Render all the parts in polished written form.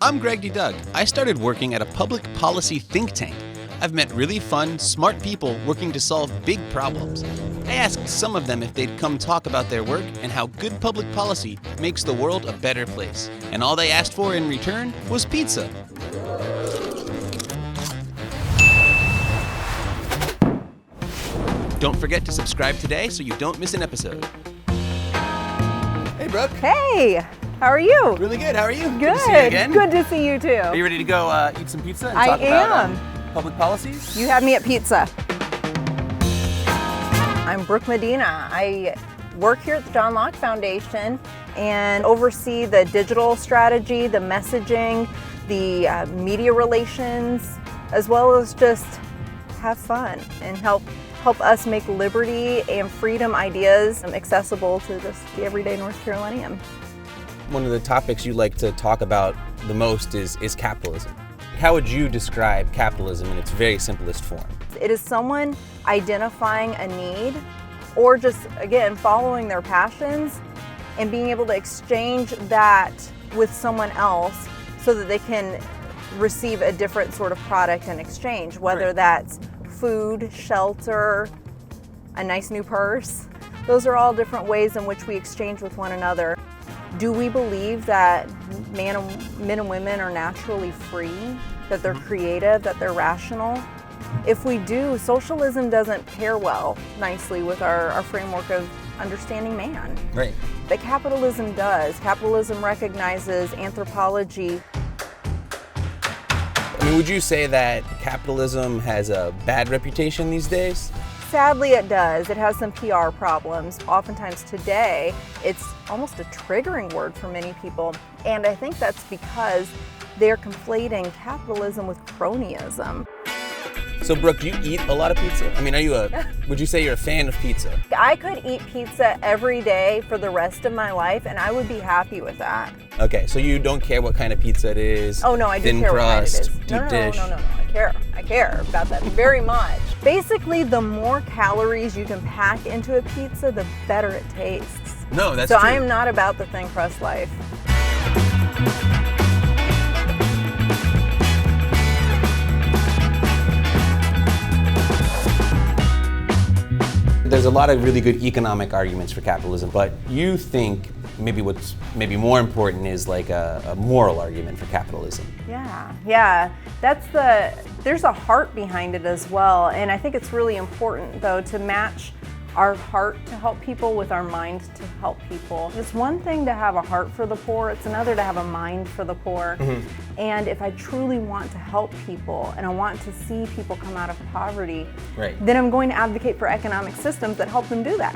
I'm Greg D. Doug. I started working at a public policy think tank. I've met really fun, smart people working to solve big problems. I asked some of them if they'd come talk about their work and how good public policy makes the world a better place. And all they asked for in return was pizza. Don't forget to subscribe today so you don't miss an episode. Hey, Brooke. Hey, how are you? Really good. How are you? Good. To see you again. Good to see you too. Are you ready to go eat some pizza and I talk about am. Public policies? You have me at pizza. I'm Brooke Medina. I work here at the John Locke Foundation and oversee the digital strategy, the messaging, the media relations, as well as just have fun and help us make liberty and freedom ideas accessible to just the everyday North Carolinian. One of the topics you like to talk about the most is capitalism. How would you describe capitalism in its very simplest form? It is someone identifying a need or just, again, following their passions and being able to exchange that with someone else so that they can receive a different sort of product in exchange, whether that's food, shelter, a nice new purse. Those are all different ways in which we exchange with one another. Do we believe that men and women are naturally free, that they're creative, that they're rational? If we do, socialism doesn't pair nicely with our framework of understanding man. Right. But capitalism does. Capitalism recognizes anthropology. I mean, would you say that capitalism has a bad reputation these days? Sadly, it does. It has some PR problems. Oftentimes today, it's almost a triggering word for many people. And I think that's because they're conflating capitalism with cronyism. So, Brooke, do you eat a lot of pizza? I mean, would you say you're a fan of pizza? I could eat pizza every day for the rest of my life, and I would be happy with that. Okay, so you don't care what kind of pizza it is? Oh, no, I do thin care crust, what kind it is. deep dish? No. I care about that very much. Basically, the more calories you can pack into a pizza, the better it tastes. No, that's true. true. I am not about the thin crust life. There's a lot of really good economic arguments for capitalism, but you think what's more important is like a moral argument for capitalism. Yeah. There's a heart behind it as well, and I think it's really important though to match our heart to help people with our mind to help people. It's one thing to have a heart for the poor, it's another to have a mind for the poor. Mm-hmm. And if I truly want to help people and I want to see people come out of poverty, then I'm going to advocate for economic systems that help them do that.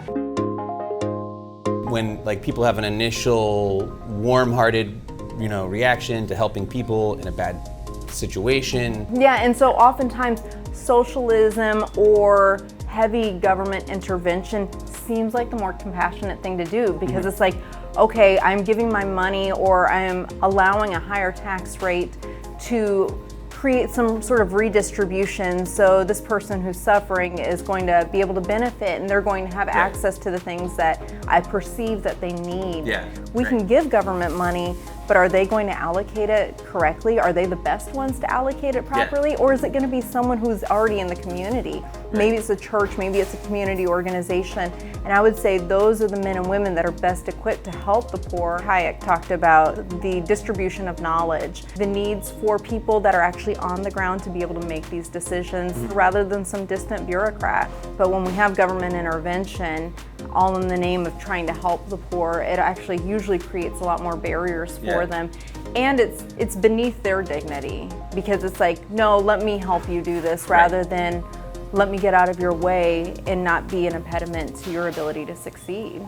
When people have an initial warm-hearted, reaction to helping people in a bad situation. Yeah, and so oftentimes socialism or heavy government intervention seems like the more compassionate thing to do because it's like, okay, I'm giving my money or I'm allowing a higher tax rate to create some sort of redistribution so this person who's suffering is going to be able to benefit and they're going to have access to the things that I perceive that they need. We can give government money, but are they going to allocate it correctly? Are they the best ones to allocate it properly? Or is it going to be someone who's already in the community? Maybe it's a church, maybe it's a community organization. And I would say those are the men and women that are best equipped to help the poor. Hayek talked about the distribution of knowledge, the needs for people that are actually on the ground to be able to make these decisions rather than some distant bureaucrat. But when we have government intervention, all in the name of trying to help the poor, it actually usually creates a lot more barriers for them. And it's beneath their dignity because it's like, no, let me help you do this rather than let me get out of your way and not be an impediment to your ability to succeed.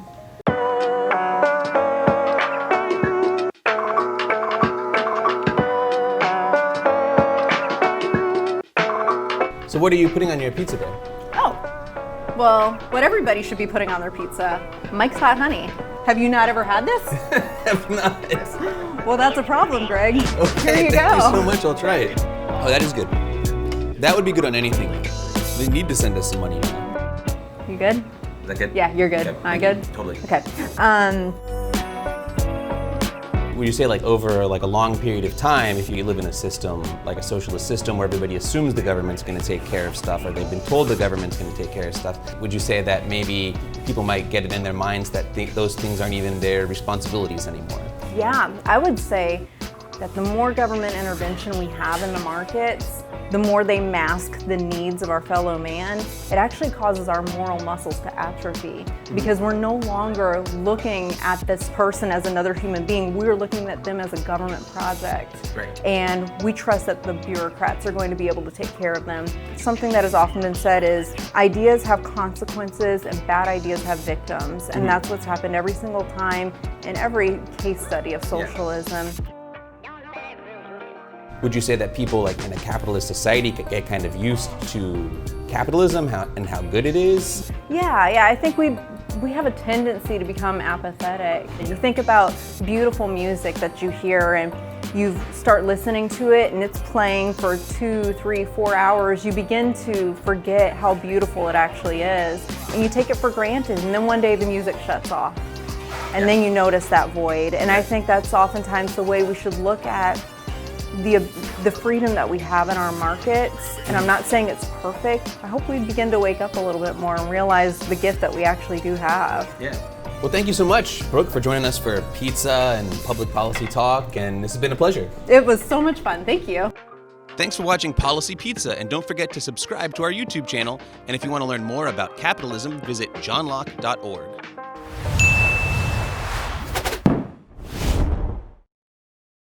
So what are you putting on your pizza there? Oh, well, what everybody should be putting on their pizza, Mike's Hot Honey. Have you not ever had this? Have not. Well, that's a problem, Greg. Okay, Here you go. Thank you so much, I'll try it. Oh, that is good. That would be good on anything. They need to send us some money now. You good? Is that good? Yeah, you're good. Okay. I'm good? Totally. Okay. would you say like over like a long period of time, if you live in a system, like a socialist system where everybody assumes the government's going to take care of stuff, or they've been told the government's going to take care of stuff, would you say that maybe people might get it in their minds that those things aren't even their responsibilities anymore? Yeah, I would say that the more government intervention we have in the markets, the more they mask the needs of our fellow man, it actually causes our moral muscles to atrophy, because we're no longer looking at this person as another human being. We're looking at them as a government project. Right. And we trust that the bureaucrats are going to be able to take care of them. Something that has often been said is ideas have consequences and bad ideas have victims. And that's what's happened every single time in every case study of socialism. Would you say that people like in a capitalist society get kind of used to capitalism and how good it is? Yeah, I think we have a tendency to become apathetic. You think about beautiful music that you hear and you start listening to it and it's playing for 2, 3, 4 hours, you begin to forget how beautiful it actually is. And you take it for granted, and then one day the music shuts off. And then you notice that void. And I think that's oftentimes the way we should look at the freedom that we have in our markets. And I'm not saying it's perfect. I hope we begin to wake up a little bit more and realize the gift that we actually do have. Yeah. Well, thank you so much, Brooke, for joining us for pizza and public policy talk, and this has been a pleasure. It was so much fun. Thank you. Thanks for watching Policy Pizza, and don't forget to subscribe to our YouTube channel. And if you want to learn more about capitalism, visit johnlocke.org.